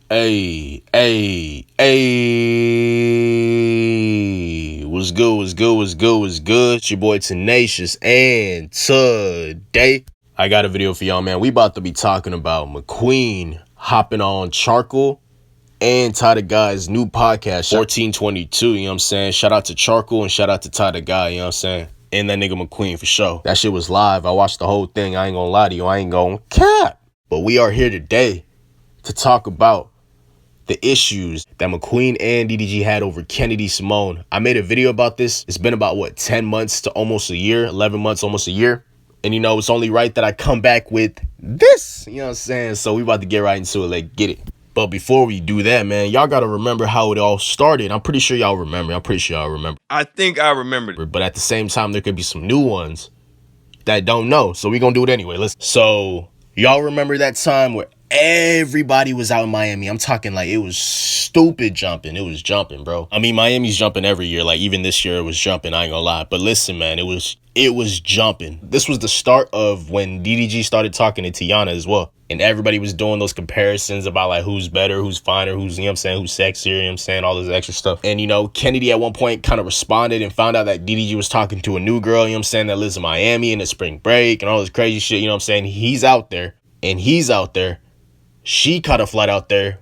Hey, what's good? It's your boy Tenacious, and today I got a video for y'all, man. We about to be talking about McQueen hopping on Charcoal and Ddg Guy's new podcast, 1422, you know what I'm saying? Shout out to Charcoal and shout out to Ddg Guy, you know what I'm saying? And that nigga McQueen for sure. That shit was live. I watched the whole thing. I ain't gonna lie to you. I ain't gonna cap. But we are here today to talk about the issues that McQueen and Ddg had over Kennedy Cymone. I made a video about this. It's been about, 10 months to almost a year, 11 months, almost a year. And, you know, it's only right that I come back with this, you know what I'm saying? So we about to get right into it, like, get it. But before we do that, man, y'all got to remember how it all started. I'm pretty sure y'all remember. I think I remember. But at the same time, there could be some new ones that don't know. So we going to do it anyway. Listen. So y'all remember that time where everybody was out in Miami? I'm talking like it was stupid jumping. It was jumping, bro. I mean, Miami's jumping every year. Like even this year it was jumping. I ain't gonna lie. But listen, man, it was jumping. This was the start of when Ddg started talking to Tiana as well. And everybody was doing those comparisons about like who's better, who's finer, who's, you know what I'm saying, who's sexier, you know what I'm saying, all this extra stuff. And, you know, Kennedy at one point kind of responded and found out that Ddg was talking to a new girl, you know what I'm saying, that lives in Miami in the spring break and all this crazy shit, you know what I'm saying. He's out there and he's out there. She caught a flight out there.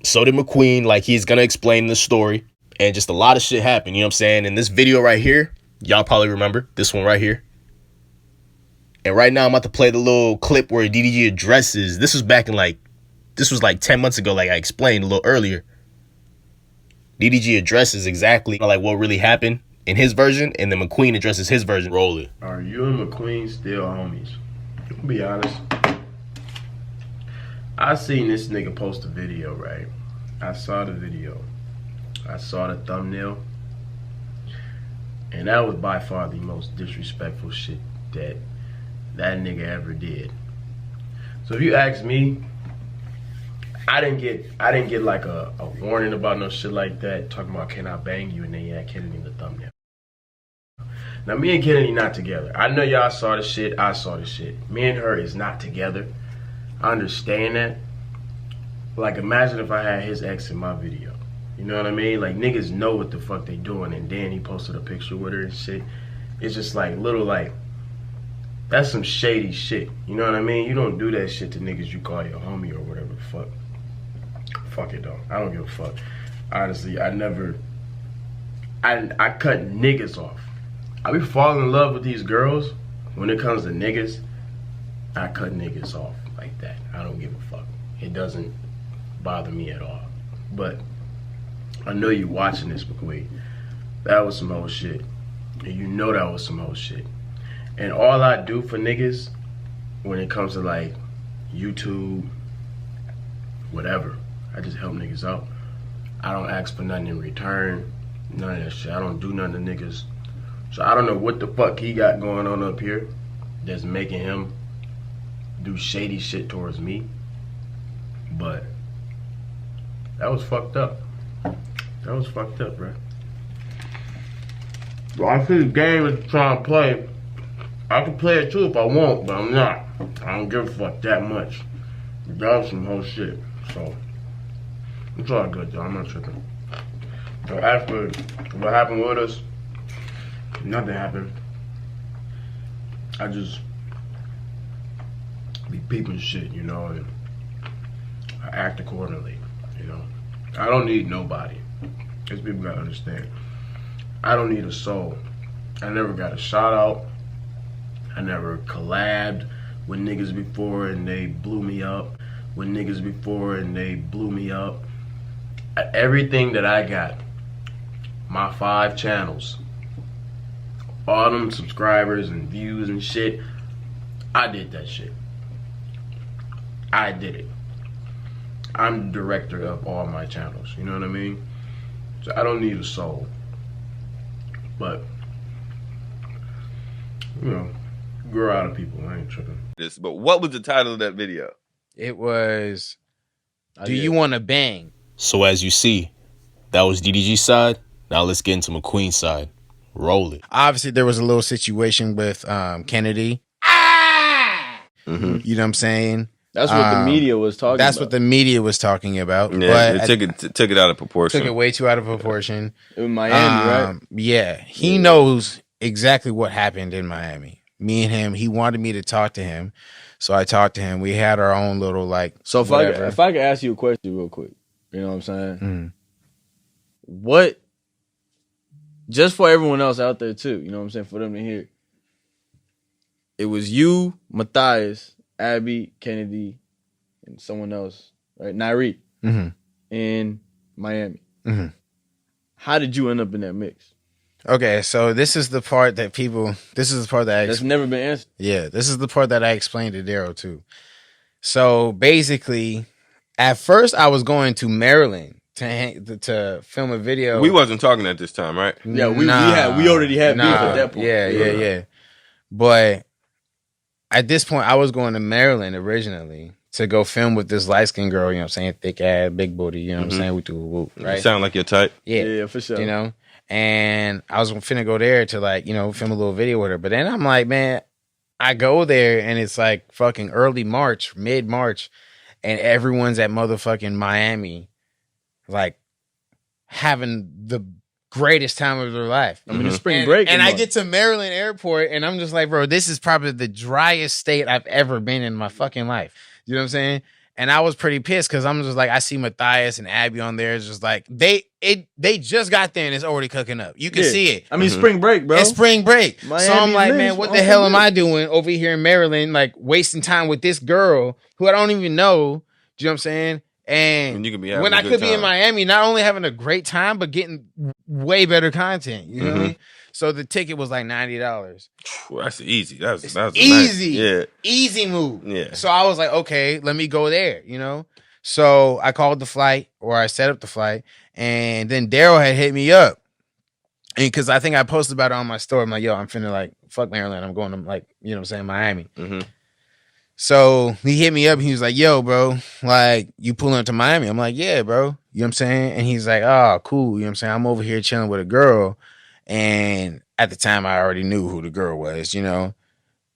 So did McQueen. Like, he's going to explain the story. And just a lot of shit happened, you know what I'm saying? In this video right here, y'all probably remember this one right here. And right now, I'm about to play the little clip where Ddg addresses. This was back in this was 10 months ago, like I explained a little earlier. Ddg addresses exactly like what really happened in his version. And then McQueen addresses his version. Roll it. Are you and McQueen still homies? I'll be honest. I seen this nigga post a video, right? I saw the video. I saw the thumbnail. And that was by far the most disrespectful shit that nigga ever did. So if you ask me, I didn't get like a warning about no shit like that, talking about can I bang you, and then yeah, Kennedy in the thumbnail. Now me and Kennedy not together. I know y'all saw the shit, I saw the shit. Me and her is not together. I understand that. Like, imagine if I had his ex in my video. You know what I mean? Like, niggas know what the fuck they doing, and then he posted a picture with her and shit. It's just like, little like, that's some shady shit. You know what I mean? You don't do that shit to niggas you call your homie or whatever the fuck. Fuck it though. I don't give a fuck. Honestly, I cut niggas off. I be falling in love with these girls. When it comes to niggas, I cut niggas off like that. I don't give a fuck. It doesn't bother me at all. But I know you watching this, McQueen. That was some old shit. And you know that was some old shit. And all I do for niggas when it comes to like YouTube, whatever, I just help niggas out. I don't ask for nothing in return. None of that shit. I don't do nothing to niggas. So I don't know what the fuck he got going on up here that's making him do shady shit towards me. But that was fucked up. That was fucked up, bro. Well, I see the game is trying to play. I can play it too if I want, but I'm not. I don't give a fuck that much. That was some whole shit. So it's all good though. I'm not tripping. So after what happened with us, nothing happened. I just be peeping shit, you know, and I act accordingly, you know. I don't need nobody. Because people gotta understand. I don't need a soul. I never got a shout out. I never collabed with niggas before and they blew me up. With niggas before and they blew me up. Everything that I got, my 5 channels, all them subscribers and views and shit, I did that shit. I did it. I'm the director of all my channels, you know what I mean? So I don't need a soul. But, you know, grow out of people, I ain't tripping. But what was the title of that video? It was, Do You Want to Bang? So as you see, that was Ddg's side. Now let's get into McQueen's side. Roll it. Obviously, there was a little situation with Kennedy. You know what I'm saying? That's what the media was talking about. That's what the media was talking about. Yeah, but it took it out of proportion. Took it way too out of proportion. In Miami, right? Yeah. He knows exactly what happened in Miami. Me and him, he wanted me to talk to him. So I talked to him. We had our own little like. So if I could ask you a question real quick, you know what I'm saying? Mm. What, just for everyone else out there too, you know what I'm saying, for them to hear. It was you, Matthias, Abby, Kennedy, and someone else, right? Nyree, in Miami. Mm-hmm. How did you end up in that mix? Okay, so this is the part that that's never been answered. Yeah, this is the part that I explained to Daryl too. So basically, at first I was going to Maryland to film a video. We wasn't talking at this time, right? Yeah, we already had beef at that point. Yeah. But at this point, I was going to Maryland originally to go film with this light-skinned girl, you know what I'm saying? Thick ass, big booty, you know what I'm saying? We do a whoop, right? You sound like your type. Yeah, for sure. You know? And I was finna go there to like, you know, film a little video with her. But then I'm like, man, I go there and it's like fucking early March, mid-March, and everyone's at motherfucking Miami, like having the greatest time of their life. I mean, it's spring break. And I get to Maryland Airport and I'm just like, bro, this is probably the driest state I've ever been in my fucking life. You know what I'm saying? And I was pretty pissed because I'm just like, I see Matthias and Abby on there. It's just like they just got there and it's already cooking up. You can see it. I mean, spring break, bro. It's spring break. Miami so I'm like, lives man, what the hell am I doing over here in Maryland, like wasting time with this girl who I don't even know? Do you know what I'm saying? And you could be when I could be in Miami, not only having a great time, but getting way better content. You know what I mean? So the ticket was like $90. Well, that's easy. That's easy. Nice. Yeah. Easy move. Yeah. So I was like, okay, let me go there, you know? So I called the flight, or I set up the flight, and then Daryl had hit me up. And because I think I posted about it on my story. I'm like, yo, I'm finna like, fuck Maryland. I'm going to like, you know what I'm saying, Miami. So he hit me up and he was like, yo, bro, like, you pulling up to Miami? I'm like, yeah, bro. You know what I'm saying? And he's like, oh, cool. You know what I'm saying? I'm over here chilling with a girl. And at the time, I already knew who the girl was, you know?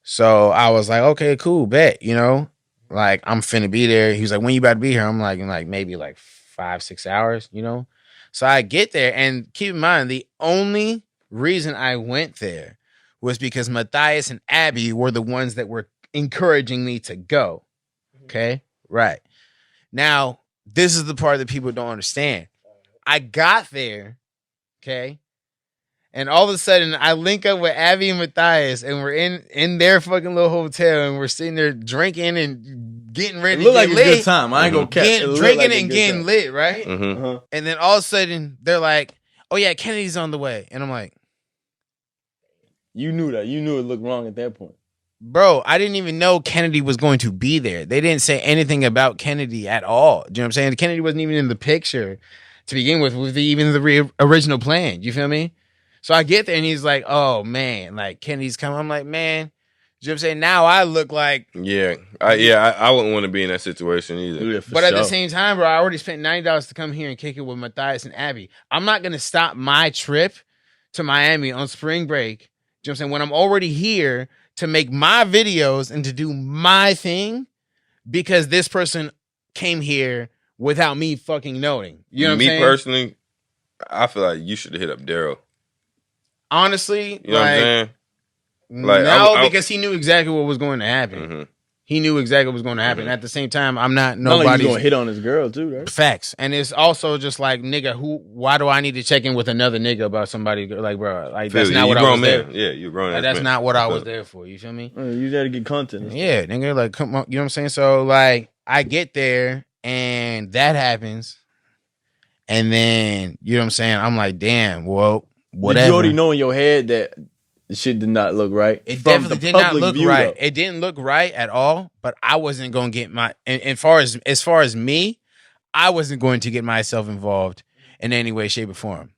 So I was like, okay, cool, bet, you know? Like, I'm finna be there. He was like, when you about to be here? I'm like, in like maybe like 5-6 hours, you know? So I get there, and keep in mind, the only reason I went there was because Matthias and Abby were the ones that were encouraging me to go. Okay? Right. Now, this is the part that people don't understand. I got there, okay? And all of a sudden, I link up with Abby and Matthias, and we're in their fucking little hotel, and we're sitting there drinking and getting ready to get lit. It looked like a good time. I ain't gonna catch it. Drinking and getting lit, right? Mm-hmm. And then all of a sudden, they're like, oh yeah, Kennedy's on the way. And I'm like, you knew that. You knew it looked wrong at that point. Bro, I didn't even know Kennedy was going to be there. They didn't say anything about Kennedy at all. Do you know what I'm saying? Kennedy wasn't even in the picture to begin with even the original plan. You feel me? So I get there and he's like, oh man, like Kennedy's coming. I'm like, man, you know what I'm saying? Now I look like. Yeah. I wouldn't want to be in that situation either. Yeah, but at the same time, bro, I already spent $90 to come here and kick it with Matthias and Abby. I'm not going to stop my trip to Miami on spring break. You know what I'm saying? When I'm already here to make my videos and to do my thing because this person came here without me fucking knowing. You know what I'm saying? Me personally, I feel like you should have hit up Daryl. Honestly, you know what I'm saying? Like, no, because he knew exactly what was going to happen. Mm-hmm. He knew exactly what was going to happen. At the same time, I'm not nobody's going to hit on his girl too, right? Facts. And it's also just like, nigga, why do I need to check in with another nigga about somebody? Like, bro, like that's not what I was there. Yeah, you're grown. Like, that's not what I was there for. You feel me? You got to get content. Yeah, nigga, like, come on, you know what I'm saying? So like, I get there and that happens, and then you know what I'm saying? I'm like, damn, well, whatever. Did you already know in your head that the shit did not look right? It definitely did not look right. It didn't look right at all, but I wasn't going to get as far as me, I wasn't going to get myself involved in any way, shape, or form.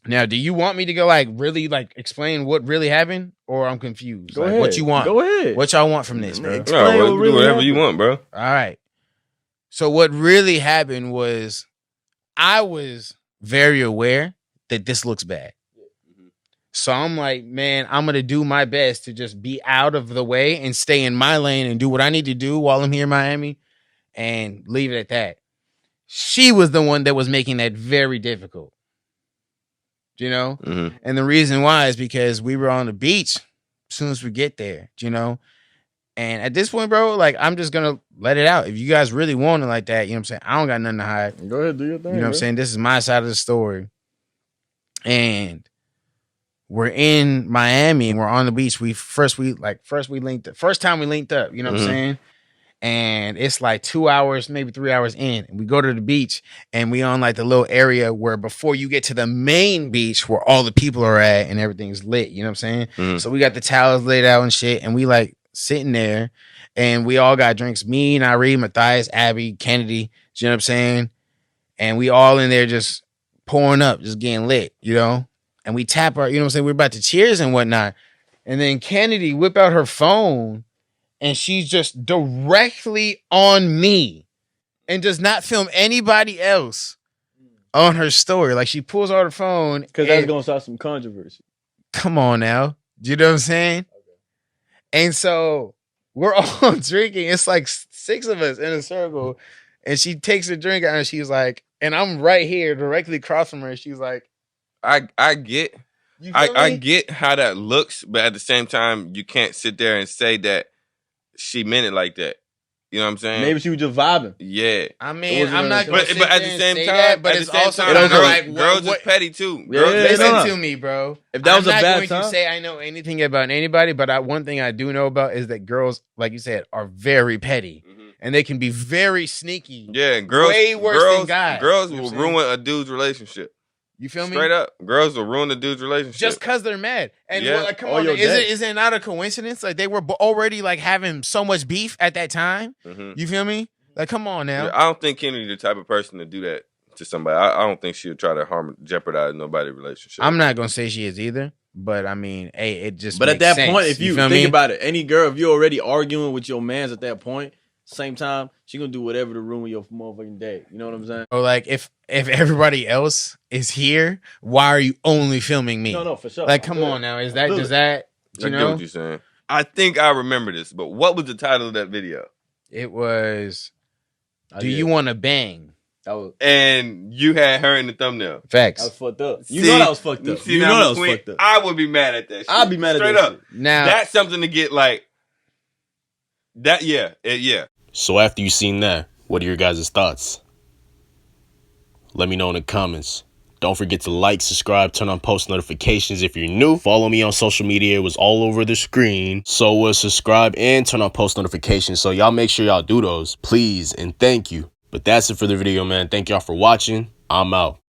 Now, do you want me to go like really like explain what really happened, or I'm confused? Go like, ahead. What you want? Go ahead. What y'all want from this, bro? No, do whatever you want, bro. All right. So what really happened was I was very aware that this looks bad. So I'm like, man, I'm going to do my best to just be out of the way and stay in my lane and do what I need to do while I'm here in Miami and leave it at that. She was the one that was making that very difficult, you know? Mhm. And the reason why is because we were on the beach as soon as we get there, you know? And at this point, bro, like, I'm just going to let it out. If you guys really want it like that, you know what I'm saying? I don't got nothing to hide. Go ahead, do your thing. You know what I'm saying? This is my side of the story. And we're in Miami and we're on the beach. First time we linked up, you know what I'm saying? And it's like 2 hours, maybe 3 hours in. And we go to the beach and we on like the little area where before you get to the main beach where all the people are at and everything's lit, you know what I'm saying? So we got the towels laid out and shit, and we like sitting there and we all got drinks. Me, Nari, Matthias, Abby, Kennedy, you know what I'm saying? And we all in there just pouring up, just getting lit, you know? And we tap our, you know what I'm saying? We're about to cheers and whatnot. And then Kennedy whip out her phone and she's just directly on me and does not film anybody else on her story. Like, she pulls out her phone. Because that's going to start some controversy. Come on now. You know what I'm saying? Okay. And so we're all drinking. It's like 6 of us in a circle. And she takes a drink out and she's like, and I'm right here directly across from her. And she's like, I get I get how that looks, but at the same time, you can't sit there and say that she meant it like that. You know what I'm saying? Maybe she was just vibing. Yeah. I mean, I'm not going to but at the same time, that, but it's also like, girls is petty too. Listen to me, bro. If that was I'm a bad not going time, to say I know anything about anybody, but one thing I do know about is that girls, like you said, are very petty. And they can be very sneaky. Yeah, girls way worse than guys. Girls will ruin a dude's relationship. You feel me? Straight up, girls will ruin a dude's relationship just because they're mad. And yeah. like, come on, is it not a coincidence? Like, they were already like having so much beef at that time. You feel me? Like, come on now. Yeah, I don't think Kennedy's the type of person to do that to somebody. I don't think she'll try to jeopardize nobody's relationship. I'm not gonna say she is either, but I mean, hey, it just. But at that sense. point, if you think about it, any girl, if you're already arguing with your mans at that point, same time, she gonna do whatever to ruin your motherfucking day. You know what I'm saying? Or like, if everybody else is here, why are you only filming me? No, for sure. Like, come on now, does that? You I know get what you're saying. I think I remember this, but what was the title of that video? It was. Do you want to bang? And you had her in the thumbnail. Facts. I was fucked up. You know that was fucked up. You know that was fucked up. I would be mad at that shit. I'd be mad at that straight up. Shit. Now that's something to get like that. Yeah. So after you seen that, what are your guys' thoughts? Let me know in the comments. Don't forget to like, subscribe, turn on post notifications if you're new. Follow me on social media. It was all over the screen. So subscribe and turn on post notifications. So y'all make sure y'all do those, please, and thank you. But that's it for the video, man. Thank y'all for watching. I'm out.